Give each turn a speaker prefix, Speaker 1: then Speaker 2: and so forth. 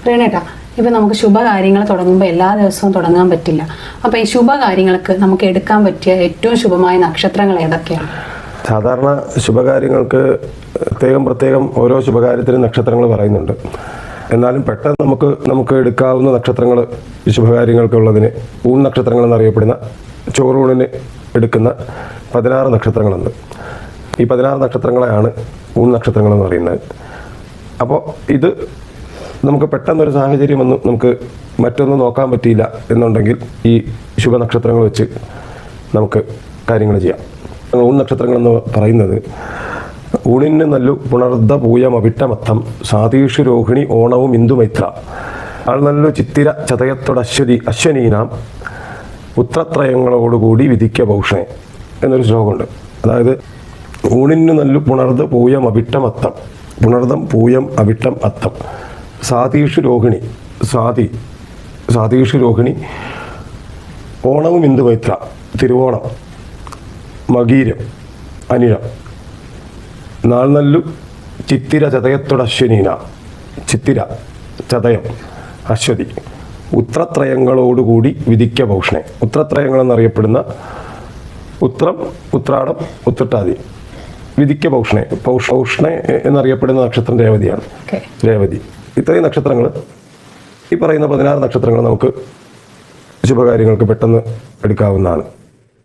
Speaker 1: റേണേട്ടാ, ഇപ്പം നമുക്ക് ശുഭകാര്യങ്ങൾ തുടങ്ങുമ്പോൾ എല്ലാ ദിവസവും തുടങ്ങാൻ പറ്റില്ല. അപ്പം ഈ ശുഭകാര്യങ്ങൾക്ക് നമുക്ക് എടുക്കാൻ പറ്റിയ ഏറ്റവും ശുഭമായ നക്ഷത്രങ്ങൾ ഏതൊക്കെയാണ്?
Speaker 2: സാധാരണ ശുഭകാര്യങ്ങൾക്ക് പ്രത്യേകം ഓരോ ശുഭകാര്യത്തിനും നക്ഷത്രങ്ങൾ പറയുന്നുണ്ട്. എന്നാലും പെട്ടെന്ന് നമുക്ക് എടുക്കാവുന്ന നക്ഷത്രങ്ങൾ ശുഭകാര്യങ്ങൾക്കുള്ളതിന് ഊൺ നക്ഷത്രങ്ങൾ എന്നറിയപ്പെടുന്ന ചോറൂണിന് എടുക്കുന്ന 16 നക്ഷത്രങ്ങളുണ്ട്. ഈ 16 നക്ഷത്രങ്ങളെയാണ് ഊൺ നക്ഷത്രങ്ങളെന്ന് പറയുന്നത്. അപ്പോൾ ഇത് നമുക്ക് പെട്ടെന്നൊരു സാഹചര്യം വന്ന് നമുക്ക് മറ്റൊന്നും നോക്കാൻ പറ്റിയില്ല എന്നുണ്ടെങ്കിൽ ഈ ശുഭനക്ഷത്രങ്ങൾ വെച്ച് നമുക്ക് കാര്യങ്ങൾ ചെയ്യാം. ഊൺ നക്ഷത്രങ്ങളെന്ന് പറയുന്നത് ഊണിന് നല്ലു പുണർദ പൂയം അവിട്ടമത്തം സാതീഷു രോഹിണി ഓണവും ഇന്ദുമൈത്ര ആൾ നല്ലു ചിത്തിര ചതയത്തോട് അശ്വനീനാം പുത്രത്രയങ്ങളോടുകൂടി വിധിക്ക ഭൂഷണേ എന്നൊരു ശ്ലോകമുണ്ട്. അതായത് ഊണിന് നല്ലു പുണർദ പൂയം അവിട്ടം അത്തം, പുണർദം പൂയം അവിട്ടം അത്തം സാതീഷു രോഹിണി സാതീഷു രോഹിണി ഓണവും ഇന്ദുമൈത്ര തിരുവോണം മകീരം അനിഴം നാൾ നല്ലു ചിത്തിര ചതയത്തോട് അശ്വനീന ചിത്തിര ചതയം അശ്വതി ഉത്രത്രയങ്ങളോടുകൂടി വിധിക്ക ഭൂഷണേ. ഉത്രത്രയങ്ങളെന്നറിയപ്പെടുന്ന ഉത്രം ഉത്രാടം ഉത്രട്ടാതി വിധിക്ക ഭൂഷണേ. പൗഷ്ണേ എന്നറിയപ്പെടുന്ന നക്ഷത്രം രേവതിയാണ്. രേവതി. ഇത്രയും നക്ഷത്രങ്ങൾ, ഈ പറയുന്ന 16 നക്ഷത്രങ്ങൾ നമുക്ക് ശുഭകാര്യങ്ങൾക്ക് പെട്ടെന്ന് എടുക്കാവുന്നതാണ്.